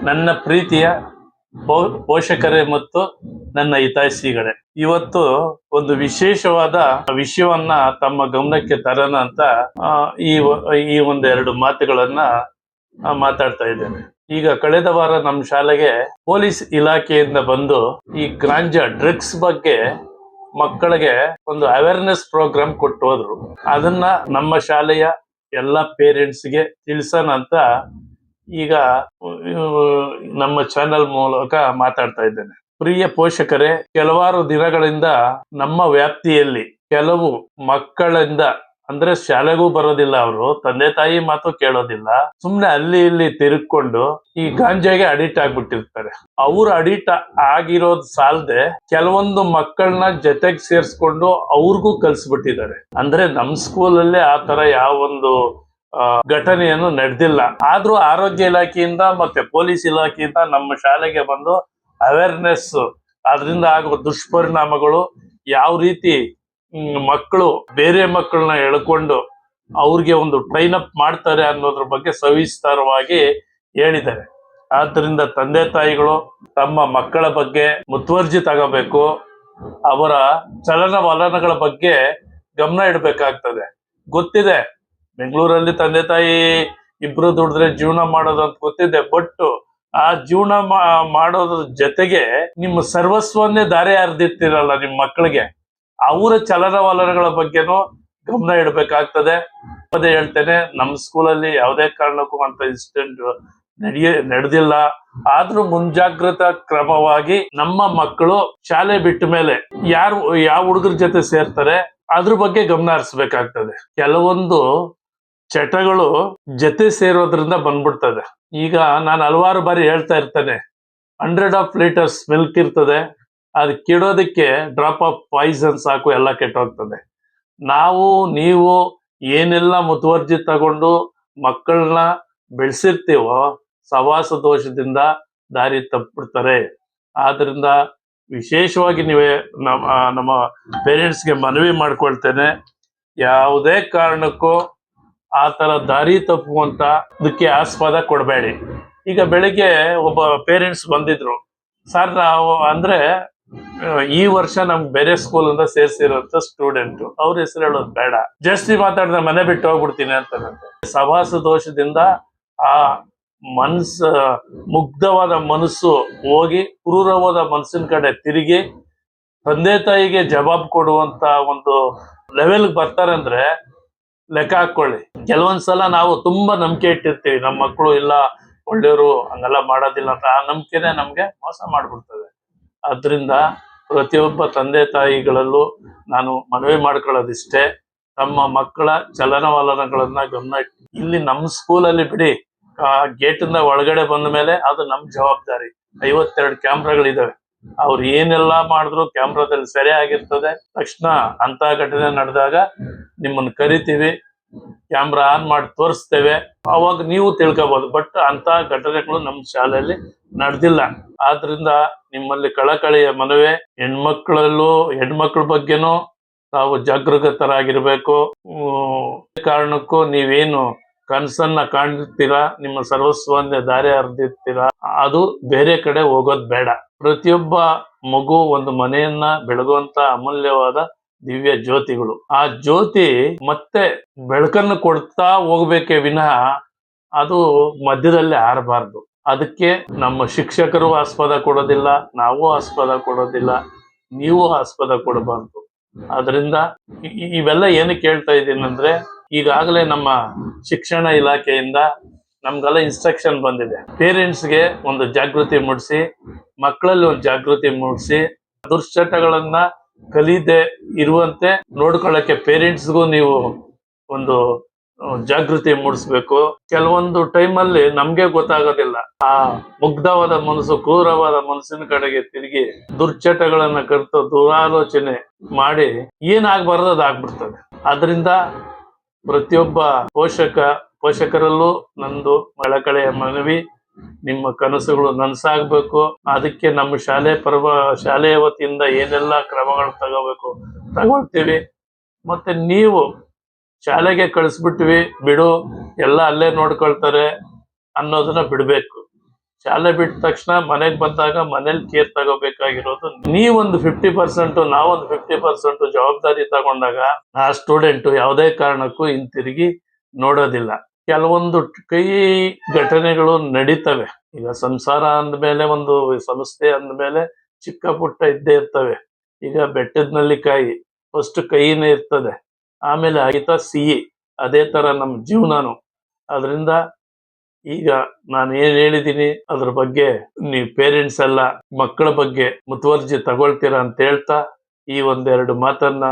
ನನ್ನ ಪ್ರೀತಿಯ ಪೋಷಕರೇ ಮತ್ತು ನನ್ನ ಹಿತೈಷಿಗಳೇ, ಇವತ್ತು ಒಂದು ವಿಶೇಷವಾದ ವಿಷಯವನ್ನ ತಮ್ಮ ಗಮನಕ್ಕೆ ತರೋಣ ಅಂತ ಈ ಒಂದೆರಡು ಮಾತುಗಳನ್ನ ಮಾತಾಡ್ತಾ ಇದ್ದೇನೆ. ಈಗ ಕಳೆದ ವಾರ ನಮ್ಮ ಶಾಲೆಗೆ ಪೊಲೀಸ್ ಇಲಾಖೆಯಿಂದ ಬಂದು ಈ ಗಾಂಜಾ ಡ್ರಗ್ಸ್ ಬಗ್ಗೆ ಮಕ್ಕಳಿಗೆ ಒಂದು ಅವೇರ್ನೆಸ್ ಪ್ರೋಗ್ರಾಮ್ ಕೊಟ್ಟು ಹೋದ್ರು. ಅದನ್ನ ನಮ್ಮ ಶಾಲೆಯ ಎಲ್ಲ ಪೇರೆಂಟ್ಸ್ಗೆ ತಿಳಿಸೋಣ ಅಂತ ಈಗ ನಮ್ಮ ಚಾನೆಲ್ ಮೂಲಕ ಮಾತಾಡ್ತಾ ಇದ್ದೇನೆ. ಪ್ರಿಯ ಪೋಷಕರೇ, ಕೆಲವಾರು ದಿನಗಳಿಂದ ನಮ್ಮ ವ್ಯಾಪ್ತಿಯಲ್ಲಿ ಕೆಲವು ಮಕ್ಕಳಿಂದ, ಅಂದ್ರೆ ಶಾಲೆಗೂ ಬರೋದಿಲ್ಲ, ಅವರು ತಂದೆ ತಾಯಿ ಮಾತು ಕೇಳೋದಿಲ್ಲ, ಸುಮ್ನೆ ಅಲ್ಲಿ ಇಲ್ಲಿ ತಿರುಗ್ಕೊಂಡು ಈ ಗಾಂಜಾಗೆ ಅಡಿಕ್ಟ್ ಆಗ್ಬಿಟ್ಟಿರ್ತಾರೆ. ಅವ್ರು ಅಡಿಕ್ಟ್ ಆಗಿರೋದು ಸಾಲದೆ ಕೆಲವೊಂದು ಮಕ್ಕಳನ್ನ ಜೊತೆಗೆ ಸೇರಿಸ್ಕೊಂಡು ಅವ್ರಿಗೂ ಕಲ್ಸ್ಬಿಟ್ಟಿದ್ದಾರೆ. ಅಂದ್ರೆ ನಮ್ ಸ್ಕೂಲಲ್ಲಿ ಆ ತರ ಯಾವೊಂದು ಘಟನೆಯನ್ನು ನಡೆದಿಲ್ಲ. ಆದ್ರೂ ಆರೋಗ್ಯ ಇಲಾಖೆಯಿಂದ ಮತ್ತೆ ಪೊಲೀಸ್ ಇಲಾಖೆಯಿಂದ ನಮ್ಮ ಶಾಲೆಗೆ ಬಂದು ಅವೇರ್ನೆಸ್, ಅದರಿಂದ ಆಗುವ ದುಷ್ಪರಿಣಾಮಗಳು, ಯಾವ ರೀತಿ ಮಕ್ಕಳು ಬೇರೆ ಮಕ್ಕಳನ್ನ ಎಳ್ಕೊಂಡು ಅವ್ರಿಗೆ ಒಂದು ಟ್ರೈನ್ ಅಪ್ ಮಾಡ್ತಾರೆ ಅನ್ನೋದ್ರ ಬಗ್ಗೆ ಸವಿಸ್ತಾರವಾಗಿ ಹೇಳಿದ್ದಾರೆ. ಆದ್ರಿಂದ ತಂದೆ ತಾಯಿಗಳು ತಮ್ಮ ಮಕ್ಕಳ ಬಗ್ಗೆ ಮುತುವರ್ಜಿ ತಗೋಬೇಕು. ಅವರ ಚಲನವಲನಗಳ ಬಗ್ಗೆ ಗಮನ ಇಡಬೇಕಾಗ್ತದೆ. ಗೊತ್ತಿದೆ, ಬೆಂಗಳೂರಲ್ಲಿ ತಂದೆ ತಾಯಿ ಇಬ್ರು ದುಡಿದ್ರೆ ಜೀವನ ಮಾಡೋದು ಅಂತ ಗೊತ್ತಿದೆ. ಬಟ್ ಆ ಜೀವನ ಮಾಡೋದ್ರ ಜೊತೆಗೆ ನಿಮ್ಮ ಸರ್ವಸ್ವನ್ನೇ ದಾರಿ ಹರಿದಿರ್ತೀರಲ್ಲ ನಿಮ್ಮ ಮಕ್ಕಳಿಗೆ, ಅವರ ಚಲನವಲನಗಳ ಬಗ್ಗೆನೂ ಗಮನ ಇಡಬೇಕಾಗ್ತದೆ. ಅದೇ ಹೇಳ್ತೇನೆ, ನಮ್ಮ ಸ್ಕೂಲಲ್ಲಿ ಯಾವುದೇ ಕಾರಣಕ್ಕೂ ಅಂತ ಇನ್ಸಿಡೆಂಟ್ ನಡೆದಿಲ್ಲ. ಆದ್ರೂ ಮುಂಜಾಗ್ರತಾ ಕ್ರಮವಾಗಿ ನಮ್ಮ ಮಕ್ಕಳು ಶಾಲೆ ಬಿಟ್ಟ ಮೇಲೆ ಯಾವ ಹುಡುಗರ ಜೊತೆ ಸೇರ್ತಾರೆ ಅದ್ರ ಬಗ್ಗೆ ಗಮನ ಹರಿಸ್ಬೇಕಾಗ್ತದೆ. ಕೆಲವೊಂದು ಚಟಗಳು ಜೊತೆ ಸೇರೋದ್ರಿಂದ ಬಂದ್ಬಿಡ್ತದೆ. ಈಗ ನಾನು ಹಲವಾರು ಬಾರಿ ಹೇಳ್ತಾ ಇರ್ತೇನೆ, 100 ಲೀಟರ್ಸ್ ಮಿಲ್ಕ್ ಇರ್ತದೆ, ಅದು ಕೆಡೋದಕ್ಕೆ ಡ್ರಾಪ್ ಆಫ್ ಪಾಯ್ಸನ್ ಸಾಕು, ಎಲ್ಲ ಕೆಟ್ಟೋಗ್ತದೆ. ನೀವು ಏನೆಲ್ಲ ಮುತುವರ್ಜಿ ತಗೊಂಡು ಮಕ್ಕಳನ್ನ ಬೆಳೆಸಿರ್ತೀವೋ ಸವಾಸ ದೋಷದಿಂದ ದಾರಿ ತಪ್ಪಿಬಿಡ್ತಾರೆ. ಆದ್ರಿಂದ ವಿಶೇಷವಾಗಿ ನಮ್ಮ ಪೇರೆಂಟ್ಸ್ಗೆ ಮನವಿ ಮಾಡ್ಕೊಳ್ತೇನೆ, ಯಾವುದೇ ಕಾರಣಕ್ಕೂ ಆ ತರ ದಾರಿ ತಪ್ಪುವಂತ ಇದಕ್ಕೆ ಆಸ್ಪದ ಕೊಡಬೇಡಿ. ಈಗ ಬೆಳಿಗ್ಗೆ ಒಬ್ಬ ಪೇರೆಂಟ್ಸ್ ಬಂದಿದ್ರು, ಸರ್ ನಾವು ಅಂದ್ರೆ ಈ ವರ್ಷ ನಮ್ಗೆ ಬೇರೆ ಸ್ಕೂಲ್ ಇಂದ ಸೇರ್ಸಿರೋಂಥ ಸ್ಟೂಡೆಂಟ್, ಅವ್ರ ಹೆಸರು ಹೇಳೋದು ಬೇಡ, ಜಾಸ್ತಿ ಮಾತಾಡಿದ್ರೆ ಮನೆ ಬಿಟ್ಟು ಹೋಗ್ಬಿಡ್ತೀನಿ ಅಂತಾರಂತೆ. ಸವಾಸ ದೋಷದಿಂದ ಆ ಮುಗ್ಧವಾದ ಮನಸ್ಸು ಹೋಗಿ ಕ್ರೂರವಾದ ಮನಸ್ಸಿನ ಕಡೆ ತಿರುಗಿ ತಂದೆ ತಾಯಿಗೆ ಜವಾಬ್ ಕೊಡುವಂತ ಒಂದು ಲೆವೆಲ್ಗೆ ಬರ್ತಾರಂದ್ರೆ ಲೆಕ್ಕ ಹಾಕೊಳ್ಳಿ. ಕೆಲವೊಂದ್ಸಲ ನಾವು ತುಂಬಾ ನಂಬಿಕೆ ಇಟ್ಟಿರ್ತೀವಿ, ನಮ್ಮ ಮಕ್ಕಳು ಇಲ್ಲ ಒಳ್ಳೆಯವರು, ಹಂಗೆಲ್ಲ ಮಾಡೋದಿಲ್ಲ ಅಂತ. ಆ ನಂಬಿಕೆನೆ ನಮ್ಗೆ ಮೋಸ ಮಾಡ್ಬಿಡ್ತದೆ. ಆದ್ರಿಂದ ಪ್ರತಿಯೊಬ್ಬ ತಂದೆ ತಾಯಿಗಳಲ್ಲೂ ನಾನು ಮನವಿ ಮಾಡ್ಕೊಳ್ಳೋದಿಷ್ಟೇ, ತಮ್ಮ ಮಕ್ಕಳ ಚಲನವಲನಗಳನ್ನ ಗಮನ ಇಟ್ಟು, ಇಲ್ಲಿ ನಮ್ಮ ಸ್ಕೂಲಲ್ಲಿ ಬಿಡಿ, ಗೇಟಿಂದ ಒಳಗಡೆ ಬಂದ ಮೇಲೆ ಅದು ನಮ್ ಜವಾಬ್ದಾರಿ. 52 ಕ್ಯಾಮ್ರಾಗಳಿದಾವೆ, ಅವ್ರು ಏನೆಲ್ಲಾ ಮಾಡಿದ್ರು ಕ್ಯಾಮ್ರಾದಲ್ಲಿ ಸೆರೆ ಆಗಿರ್ತದೆ. ತಕ್ಷಣ ಅಂತ ಘಟನೆ ನಡೆದಾಗ ನಿಮ್ಮನ್ನ ಕರಿತೀವಿ, ಕ್ಯಾಮ್ರಾ ಆನ್ ಮಾಡಿ ತೋರಿಸ್ತೇವೆ, ಅವಾಗ ನೀವು ತಿಳ್ಕೊಬಹುದು. ಬಟ್ ಅಂತ ಘಟನೆಗಳು ನಮ್ಮ ಶಾಲೆಯಲ್ಲಿ ನಡೆದಿಲ್ಲ. ಆದ್ರಿಂದ ನಿಮ್ಮಲ್ಲಿ ಕಳಕಳಿಯ ಮನವಿ, ಹೆಣ್ಮಕ್ಳ ಬಗ್ಗೆನೂ ತಾವು ಜಾಗೃತರಾಗಿರ್ಬೇಕು. ಕಾರಣಕ್ಕೂ ನೀವೇನು ಕನಸನ್ನ ಕಾಣ್ತೀರಾ, ನಿಮ್ಮ ಸರ್ವಸ್ವನ್ನೇ ದಾರಿ ಹರಿದಿರ್ತೀರಾ, ಅದು ಬೇರೆ ಕಡೆ ಹೋಗೋದ್ ಬೇಡ. ಪ್ರತಿಯೊಬ್ಬ ಮಗು ಒಂದು ಮನೆಯನ್ನ ಬೆಳಗುವಂತ ಅಮೂಲ್ಯವಾದ ದಿವ್ಯ ಜ್ಯೋತಿಗಳು. ಆ ಜ್ಯೋತಿ ಮತ್ತೆ ಬೆಳಕನ್ನು ಕೊಡ್ತಾ ಹೋಗ್ಬೇಕೇ ವಿನಃ ಅದು ಮಧ್ಯದಲ್ಲಿ ಆರಬಾರ್ದು. ಅದಕ್ಕೆ ನಮ್ಮ ಶಿಕ್ಷಕರು ಆಸ್ಪದ ಕೊಡೋದಿಲ್ಲ, ನಾವು ಆಸ್ಪದ ಕೊಡೋದಿಲ್ಲ, ನೀವು ಆಸ್ಪದ ಕೊಡಬಾರ್ದು. ಅದರಿಂದ ಇವೆಲ್ಲ ಏನಕ್ಕೆ ಹೇಳ್ತಾ ಇದ್ದೀನಿ ಅಂದ್ರೆ, ಈಗಾಗಲೇ ನಮ್ಮ ಶಿಕ್ಷಣ ಇಲಾಖೆಯಿಂದ ನಮ್ಗೆಲ್ಲ ಇನ್ಸ್ಟ್ರಕ್ಷನ್ ಬಂದಿದೆ. ಪೇರೆಂಟ್ಸ್ಗೆ ಒಂದು ಜಾಗೃತಿ ಮೂಡಿಸಿ, ಮಕ್ಕಳಲ್ಲಿ ಒಂದು ಜಾಗೃತಿ ಮೂಡಿಸಿ, ದುಶ್ಚಟಗಳನ್ನ ಕಲಿಯದೆ ಇರುವಂತೆ ನೋಡ್ಕೊಳ್ಳಕ್ಕೆ ಪೇರೆಂಟ್ಸ್ಗೂ ನೀವು ಒಂದು ಜಾಗೃತಿ ಮೂಡಿಸ್ಬೇಕು. ಕೆಲವೊಂದು ಟೈಮಲ್ಲಿ ನಮ್ಗೆ ಗೊತ್ತಾಗೋದಿಲ್ಲ, ಆ ಮುಗ್ಧವಾದ ಮನಸ್ಸು ಕ್ರೂರವಾದ ಮನಸ್ಸಿನ ಕಡೆಗೆ ತಿರುಗಿ ದುರ್ಚಟಗಳನ್ನ ಕರೆತು ದುರಾಲೋಚನೆ ಮಾಡಿ ಏನಾಗ್ಬಾರ್ದು ಅದಾಗ್ಬಿಡ್ತದೆ. ಅದರಿಂದ ಪ್ರತಿಯೊಬ್ಬ ಪೋಷಕರಲ್ಲೂ ನಂದು ಕಳಕಳೆಯ ಮನವಿ, ನಿಮ್ಮ ಕನಸುಗಳು ನನಸಾಗಬೇಕು. ಅದಕ್ಕೆ ನಮ್ಮ ಶಾಲೆಯ ವತಿಯಿಂದ ಏನೆಲ್ಲ ಕ್ರಮಗಳು ತಗೊಳ್ತೀವಿ. ಮತ್ತೆ ನೀವು ಶಾಲೆಗೆ ಕಳಿಸ್ಬಿಟ್ವಿ ಬಿಡು, ಎಲ್ಲ ಅಲ್ಲೇ ನೋಡ್ಕೊಳ್ತಾರೆ ಅನ್ನೋದನ್ನ ಬಿಡ್ಬೇಕು. ಶಾಲೆ ಬಿಟ್ಟ ತಕ್ಷಣ ಮನೆಗ್ ಬಂದಾಗ ಮನೇಲಿ ಕೇರ್ ತಗೋಬೇಕಾಗಿರೋದು ನೀವೊಂದು 50%, ನಾವೊಂದು 50% ಜವಾಬ್ದಾರಿ ತಗೊಂಡಾಗ ಆ ಸ್ಟೂಡೆಂಟ್ ಯಾವುದೇ ಕಾರಣಕ್ಕೂ ಹಿಂತಿರುಗಿ ನೋಡೋದಿಲ್ಲ. ಕೆಲವೊಂದು ಕಹಿ ಘಟನೆಗಳು ನಡೀತವೆ. ಈಗ ಸಂಸಾರ ಅಂದ್ಮೇಲೆ, ಒಂದು ಸಂಸ್ಥೆ ಅಂದ್ಮೇಲೆ ಚಿಕ್ಕ ಪುಟ್ಟ ಇದ್ದೇ ಇರ್ತವೆ. ಈಗ ಬೆಟ್ಟದ ನೆಲ್ಲಿಕಾಯಿ ಫಸ್ಟ್ ಕಹಿನೇ ಇರ್ತದೆ, ಆಮೇಲೆ ಆಗಿತಾ ಸಿಹಿ. ಅದೇ ತರ ನಮ್ಮ ಜೀವನನು. ಅದರಿಂದ ಈಗ ನಾನು ಏನ್ ಹೇಳಿದೀನಿ ಅದ್ರ ಬಗ್ಗೆ ನೀವು ಪೇರೆಂಟ್ಸ್ ಎಲ್ಲ ಮಕ್ಕಳ ಬಗ್ಗೆ ಮುತುವರ್ಜಿ ತಗೊಳ್ತೀರಾ ಅಂತ ಹೇಳ್ತಾ ಈ ಒಂದೆರಡು ಮಾತನ್ನ